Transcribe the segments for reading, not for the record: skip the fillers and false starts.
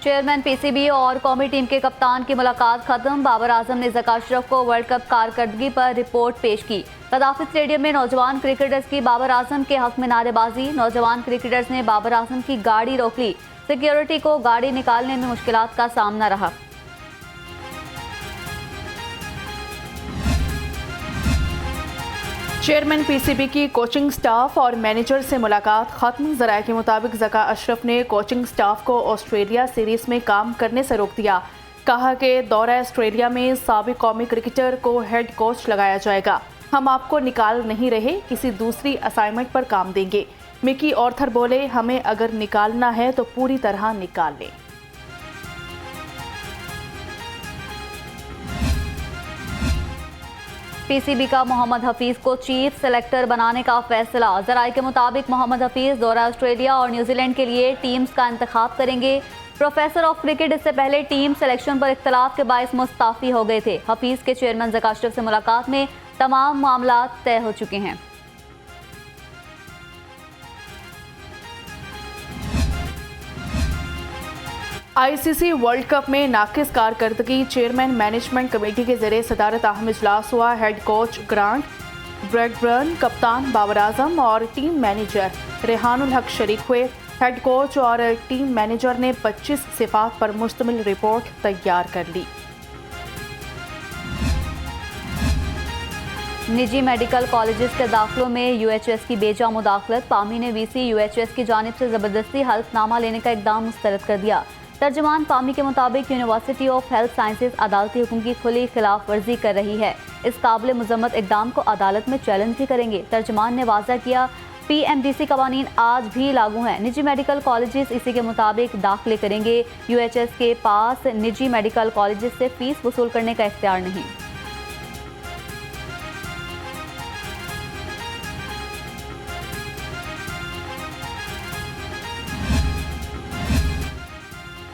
Chairman PCB और कौमी team के कप्तान की मुलाकात खत्म। बाबर आजम ने ज़का अशरफ को वर्ल्ड कप कारकर्दगी पर रिपोर्ट पेश की। कदाफी स्टेडियम में नौजवान क्रिकेटर्स की बाबर आजम के हक में नारेबाजी। नौजवान क्रिकेटर्स ने बाबर आजम की गाड़ी रोक ली। सिक्योरिटी को गाड़ी निकालने में मुश्किलात का सामना रहा। चेयरमैन पीसीबी की कोचिंग स्टाफ और मैनेजर से मुलाकात खत्म। ज़राए के मुताबिक ज़का अशरफ ने कोचिंग स्टाफ को ऑस्ट्रेलिया सीरीज में काम करने से रोक दिया। कहा कि दौरा ऑस्ट्रेलिया में साबिक कौमी क्रिकेटर को हेड कोच लगाया जाएगा। हम आपको निकाल नहीं रहे, किसी दूसरी असाइनमेंट पर काम देंगे। मिकी ऑर्थर बोले, हमें अगर निकालना है तो पूरी तरह निकाल लें। पीसीबी का मोहम्मद हफीज को चीफ सेलेक्टर बनाने का फैसला। ज़राए के मुताबिक मोहम्मद हफीज दौरा ऑस्ट्रेलिया और न्यूजीलैंड के लिए टीम्स का इंतखाब करेंगे। प्रोफेसर ऑफ क्रिकेट इससे पहले टीम सिलेक्शन पर इख्तलाफ के बायस मुस्ताफी हो गए थे। हफीज के चेयरमैन ज़का अशरफ से मुलाकात में तमाम मामला तय हो चुके हैं। आईसीसी वर्ल्ड कप में नाकिस कारकर्दगी। चेयरमैन मैनेजमेंट कमेटी के जरिए सदारत अहम इजलास हुआ। हेड कोच ग्रांट ब्रैडबर्न, कप्तान बाबर आजम और टीम मैनेजर रेहानुल हक शरीक हुए। हेड कोच और टीम मैनेजर ने 25 सिफात पर मुश्तमिल रिपोर्ट तैयार कर ली। निजी मेडिकल कॉलेजेस के दाखिलों में यूएचएस की बेजा मुदाखलत। पामी ने वीसी यूएचएस की जानिब से ज़बरदस्ती हल्फनामा लेने का इकदाम मुस्तरद कर दिया। तर्जमान पामी के मुताबिक यूनिवर्सिटी ऑफ हेल्थ साइंसेज अदालती हुक्म की खुली खिलाफ वर्जी कर रही है। इस काबिल मुजम्मत इकदाम को अदालत में चैलेंज भी करेंगे। तर्जमान ने वाज़ा किया, पीएमडीसी कवानीन आज भी लागू हैं। निजी मेडिकल कॉलेजेस इसी के मुताबिक दाखिले करेंगे। यूएचएस के पास निजी मेडिकल कॉलेजेस से फीस वसूल करने का इख्तियार नहीं।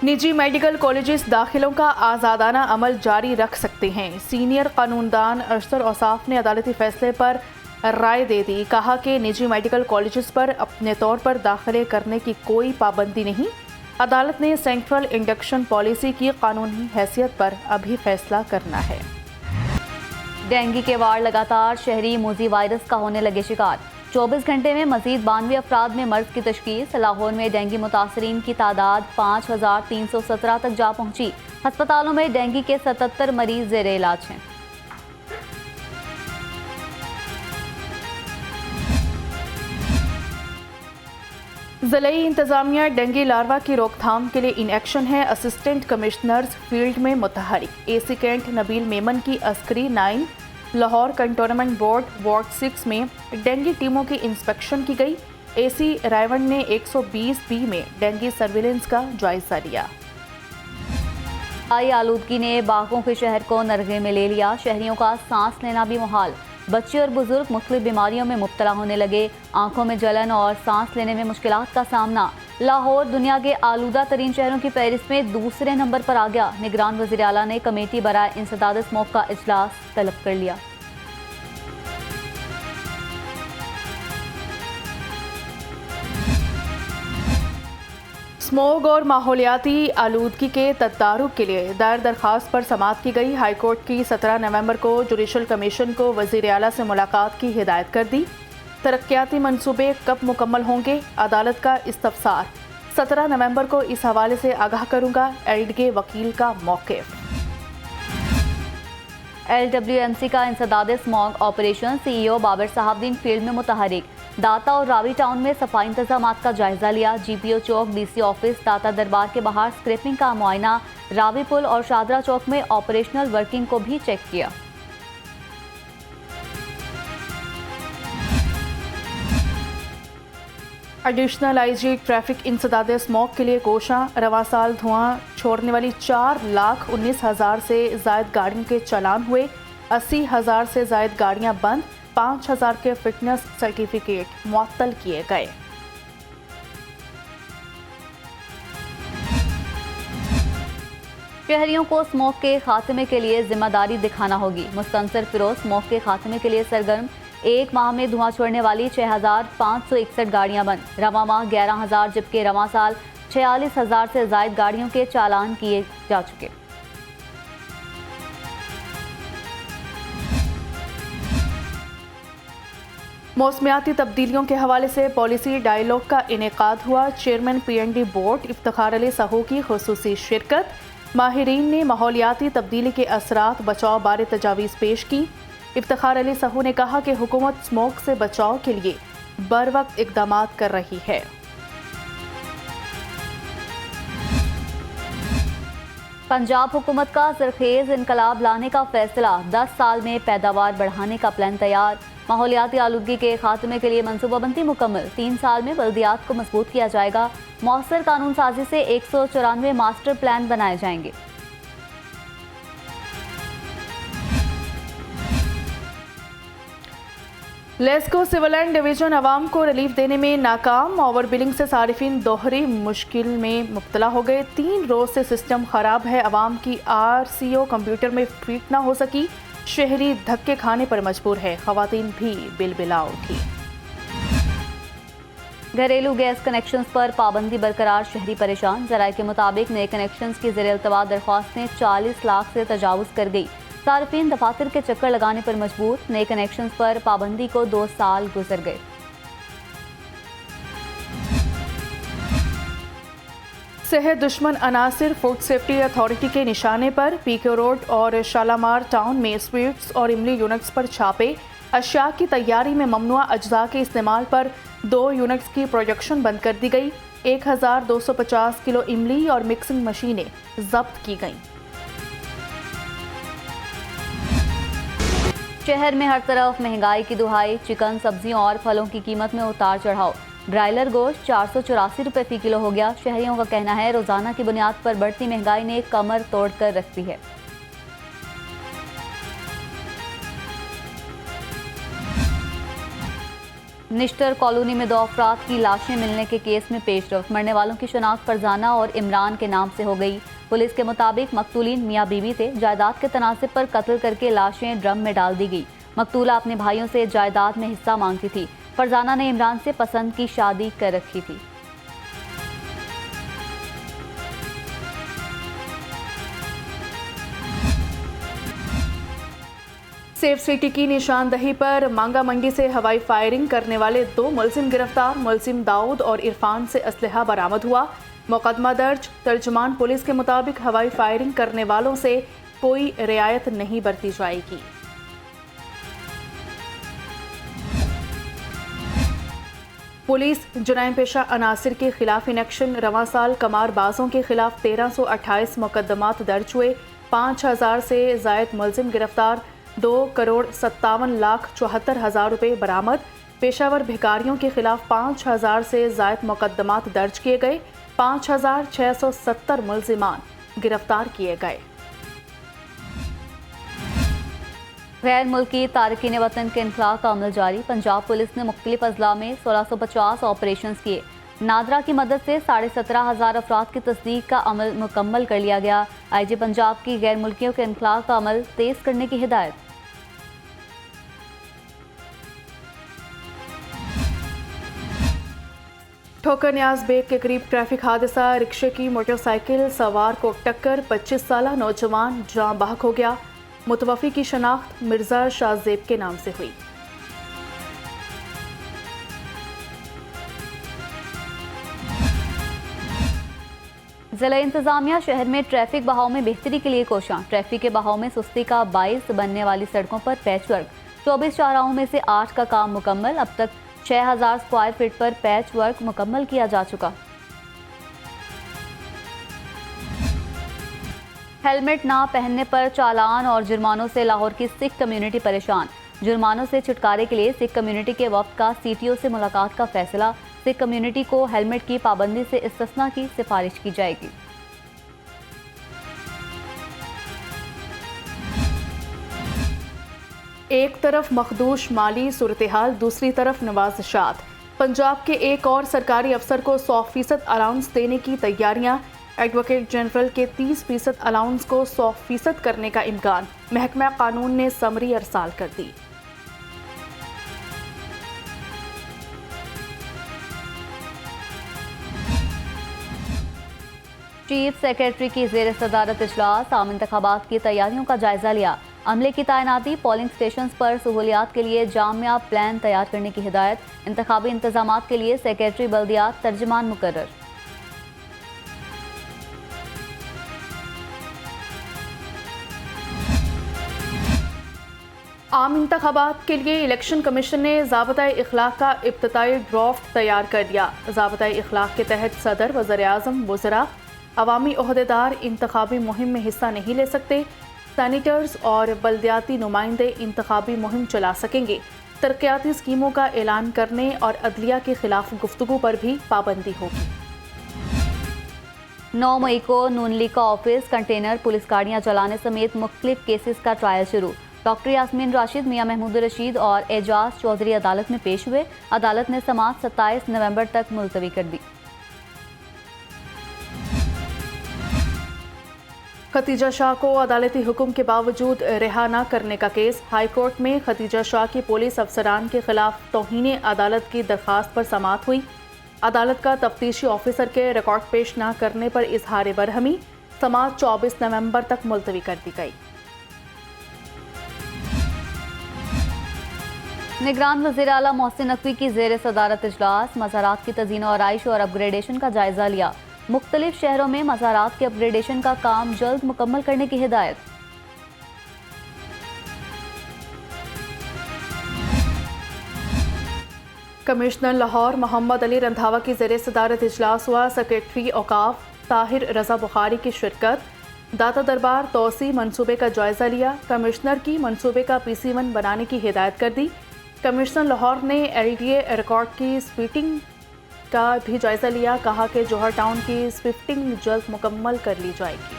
निजी मेडिकल कॉलेजेस दाखिलों का आज़ादाना अमल जारी रख सकते हैं। सीनियर कानूनदान अरशद औसाफ ने अदालती फैसले पर राय दे दी। कहा कि निजी मेडिकल कॉलेजेस पर अपने तौर पर दाखिले करने की कोई पाबंदी नहीं। अदालत ने सेंट्रल इंडक्शन पॉलिसी की कानूनी हैसियत पर अभी फैसला करना है। डेंगू के वार्ड लगातार शहरी मोजी वायरस का होने लगे शिकार। 24 घंटे में मजीद 92 अफराद में मर्ज की तशखीस। लाहौर में डेंगू मुतासरीन की तादाद 5317 तक जा पहुंची। अस्पतालों में डेंगू के 77 मरीज ज़ेरे इलाज हैं। ज़िलाई इंतजामिया डेंगू लार्वा की रोकथाम के लिए इन एक्शन है। असिस्टेंट कमिश्नर्स फील्ड में मुतहरिक। एसी कैंट नबील मेमन की Askari 9 Lahore cantonment board ward 6 में डेंगू टीमों की इंस्पेक्शन की गई। एसी रायवन ने 120 में डेंगू सर्विलेंस का जायजा लिया। हवाई आलूदगी ने बागों के शहर को नरगे में ले लिया। शहरियों का सांस लेना भी मुहाल। बच्चे और बुजुर्ग मुख्तलिफ बीमारियों में मुब्तला होने लगे। आंखों में जलन और सांस लेने में मुश्किलात का सामना। लाहौर दुनिया के आलूदा तरीन शहरों की फहरिस्त में दूसरे नंबर पर आ गया। निगरान वज़ीर आला ने कमेटी बराए इंसदाद स्मोक का इजलास तलब कर लिया। स्मोग और माहौलियाती आलूदगी के तदारुक के लिए दायर दरख्वास्त पर समाअत की गई। हाईकोर्ट की 17 नवंबर को जुडिशल कमीशन को वज़ीर आला से मुलाकात की हिदायत कर दी। तरक्याती मंसूबे कब मुकम्मल होंगे, अदालत का इस्तफसार। 17 नवंबर को इस हवाले से आगाह करूंगा, एडगे वकील का मौक़िफ़। LWMC का इंसदाद smog operation. CEO Babar Sahabdin field में मुतहरिक। दाता और रावी टाउन में सफाई इंतजामात का जायजा लिया। GPO चौक, DC ऑफिस, दाता दरबार के बाहर स्क्रैपिंग का मुआयना। रावी पुल और शादरा चौक में ऑपरेशनल वर्किंग को भी चेक किया। एडिशनल IG ट्रैफिक इंसदाद स्मोक के लिए कोशां। रवां साल धुआं छोड़ने वाली 4,19,000 से जायद गाड़ियों के चालान हुए। 80,000 से जायद गाड़ियां बंद। 5,000 के फिटनेस सर्टिफिकेट मुअत्तल किए गए। शहरियों को स्मोक के खात्मे के लिए जिम्मेदारी दिखाना होगी। मुस्तनसर फिरोज स्मोक के खात्मे के लिए सरगर्म। एक माह में धुआं छोड़ने वाली 6,561 गाड़ियां बंद। रवां माह 11,000 जबकि रवां साल 46,000 से ज़ायद गाड़ियों के चालान किए जा चुके। मौसमियाती तब्दीलियों के हवाले से पॉलिसी डायलॉग का इनेकाद हुआ। Chairman PND board Iftikhar Ali Sahu की खुसूसी शिरकत। माहिरीन ने माहौलियाती तब्दीली के असरात बचाव बारे तजावीज़ पेश की। इफ्तिखार अली सहू ने कहा कि हुकूमत स्मोक से बचाव के लिए बर वक्त इकदाम कर रही है। पंजाब हुकूमत का सरखेज इनकलाब लाने का फैसला, 10 साल में पैदावार बढ़ाने का प्लान तैयार। माहौलियाती आलूदगी के खात्मे के लिए मनसूबाबंदी मुकम्मल, 3 साल में बल्दियात को मजबूत किया जाएगा। मौसर कानून साजी से 194 मास्टर प्लान बनाए जाएंगे। लेस्को सिविल एंड डिवीजन अवाम को रिलीफ देने में नाकाम। ओवर बिलिंग से सारिफिन दोहरी मुश्किल में मुब्तला हो गए। 3 रोज से सिस्टम खराब है। अवाम की RCO कंप्यूटर में फीट ना हो सकी। शहरी धक्के खाने पर मजबूर है। खवातीन भी बिलबिला उठी। घरेलू गैस कनेक्शंस पर पाबंदी बरकरार, शहरी परेशान। ज़राए के मुताबिक नए कनेक्शंस की ज़ेर इल्तवा दरख्वास्तें 40 लाख से तजावुज़ कर गई। सार्फिन दफातर के चक्कर लगाने पर मजबूर। नए कनेक्शंस पर पाबंदी को 2 साल गुजर गए। सेहत दुश्मन अनासिर फूड सेफ्टी अथॉरिटी के निशाने पर। PK रोड और शालामार टाउन में स्वीट्स और इमली यूनिट्स पर छापे। अशिया की तैयारी में ममनुआ अज्जा के इस्तेमाल पर 2 यूनिट्स की प्रोडक्शन बंद कर दी गई। 1250 किलो इमली और मिक्सिंग मशीनें जब्त की गईं। शहर में हर तरफ महंगाई की दुहाई। चिकन, सब्जियों और फलों की कीमत में उतार चढ़ाव। ब्रायलर गोश्त 484 रुपये फी किलो हो गया। शहरियों का कहना है रोजाना की बुनियाद पर बढ़ती महंगाई ने कमर तोड़ कर रख दी है। निश्तर कॉलोनी में 2 अफराद की लाशें मिलने के केस में पेशरफ। मरने वालों की शनाख्त फरजाना और इमरान के नाम से हो गई। पुलिस के मुताबिक मकतूलीन मियाँ बीवी थे। जायदाद के तनासिब पर कत्ल करके लाशें ड्रम में डाल दी गई। मकतूला अपने भाइयों से जायदाद में हिस्सा मांगती थी। फरजाना ने इमरान से पसंद की शादी कर रखी थी। सेफ सिटी की निशानदही पर मांगा मंडी से हवाई फायरिंग करने वाले 2 मुलजिम गिरफ्तार। मुलजिम दाऊद और इरफान से असलहा बरामद हुआ। मुकदमा दर्ज। तर्जुमान पुलिस के मुताबिक हवाई फायरिंग करने वालों से कोई रियायत नहीं बरती जाएगी। पुलिस जुराइम पेशा अनासिर के खिलाफ इन एक्शन। रवां साल कमारबाजों के खिलाफ 1328 मुकदमात दर्ज हुए। 5000 से जायद मुलजिम गिरफ्तार। 2,57,74,000 रुपये बरामद। पेशावर भिखारियों के खिलाफ 5000 से जायद मुकदमात दर्ज किए गए। 5670 मुलजिमान गिरफ्तार किए गए। गैर मुल्की तारकीन वतन के इनखला का अमल जारी। पंजाब पुलिस ने मुख्तलिफ अजला में 1650 ऑपरेशन किए। नादरा की मदद से 17,500 अफराद की तस्दीक का अमल मुकम्मल कर लिया गया। IG पंजाब की गैर मुल्कियों के इनखला का अमल तेज करने की हिदायत। ठोकर न्याज बेग के करीब ट्रैफिक हादसा। रिक्शे की मोटरसाइकिल सवार को टक्कर। 25 साल नौजवान जाँ बहक हो गया। मुतवफ़ी की शनाख्त मिर्जा शाहजेब के नाम से हुई। जिला इंतजामिया शहर में ट्रैफिक बहाव में बेहतरी के लिए कोशां। ट्रैफिक के बहाव में सुस्ती का बाइस बनने वाली सड़कों पर पैचवर्क। 24 चौराहों में से 8 का काम मुकम्मल। अब तक 6000 स्क्वायर फीट पर पैच वर्क मुकम्मल किया जा चुका। हेलमेट ना पहनने पर चालान और जुर्मानों से लाहौर की सिख कम्युनिटी परेशान। जुर्मानों से छुटकारे के लिए सिख कम्युनिटी के वफ्द का CTO से मुलाकात का फैसला। सिख कम्युनिटी को हेलमेट की पाबंदी से इस्तिस्ना की सिफारिश की जाएगी। एक तरफ मखदूश माली सूरत-ए-हाल, दूसरी तरफ नवाज़शात। पंजाब के एक और सरकारी अफसर को 100% अलाउंस देने की तैयारियां। एडवोकेट जनरल के 30% अलाउंस को 100% करने का इम्कान। महकमा कानून ने समरी अरसाल कर दी। चीफ सेक्रेटरी की ज़ेर सदारत इजलास आम इंतखाबात की तैयारियों का जायजा लिया। अमले की तैनाती, पोलिंग स्टेशन पर सहूलियात के लिए जामिया प्लान तैयार करने की हिदायत। इंतखाबी इंतजामात के लिए सेक्रेटरी बल्दियात तर्जमान मुकर्रर। आम इंतखाबात के लिए इलेक्शन कमीशन ने ज़ाबता इखलाक का इब्तदाई ड्राफ्ट तैयार कर दिया। ज़ाबता इखलाक के तहत सदर, वज़ीर-ए-आज़म, वज़रा, अवामी ओहदेदार इंतखाबी मुहिम में हिस्सा नहीं ले सकते। सैनिटर्स और बल्दियाती नुमाइंदे इंतखाबी मुहिम चला सकेंगे। तरक्याती स्कीमों का ऐलान करने और अदलिया के खिलाफ गुफ्तगू पर भी पाबंदी होगी। 9 मई को नून लीग का ऑफिस, कंटेनर, पुलिस गाड़ियां जलाने समेत मुख्तलिफ केसेस का ट्रायल शुरू। डॉक्टर यास्मीन राशिद, मियां महमूद रशीद और एजाज चौधरी अदालत में पेश हुए। अदालत ने समाअत 27 नवंबर तक मुलतवी कर दी। खतीजा शाह को अदालती हुक्म के बावजूद रिहा न करने का केस। हाई कोर्ट में खतीजा शाह की पुलिस अफसरान के खिलाफ तौहीन अदालत की दरखास्त पर समाअत हुई। अदालत का तफ्तीशी ऑफिसर के रिकॉर्ड पेश न करने पर इजहार बरहमी। समाअत 24 नवंबर तक मुलतवी कर दी गई। निगरान वज़ीर आला मोहसिन नकवी की ज़ेर सदारत इजलास मज़ारात की तज़ीन और आराइश और अपग्रेडेशन का जायजा लिया। मुख्तलिफ शहरों में मज़ारात के अपग्रेडेशन का काम जल्द मुकम्मल करने की हिदायत। कमिश्नर लाहौर मोहम्मद अली रंधावा की ज़ेर सदारत इजलास हुआ। सेक्रेटरी औकाफ ताहिर रजा बुखारी की शिरकत। दाता दरबार तोसी मनसूबे का जायजा लिया। कमिश्नर की मनसूबे का PC1 बनाने की हिदायत कर दी। कमिश्नर लाहौर ने LDA रिकॉर्ड की स्पीटिंग का भी जायजा लिया। कहा कि जौहर टाउन की स्विफ्टिंग जल्द मुकम्मल कर ली जाएगी।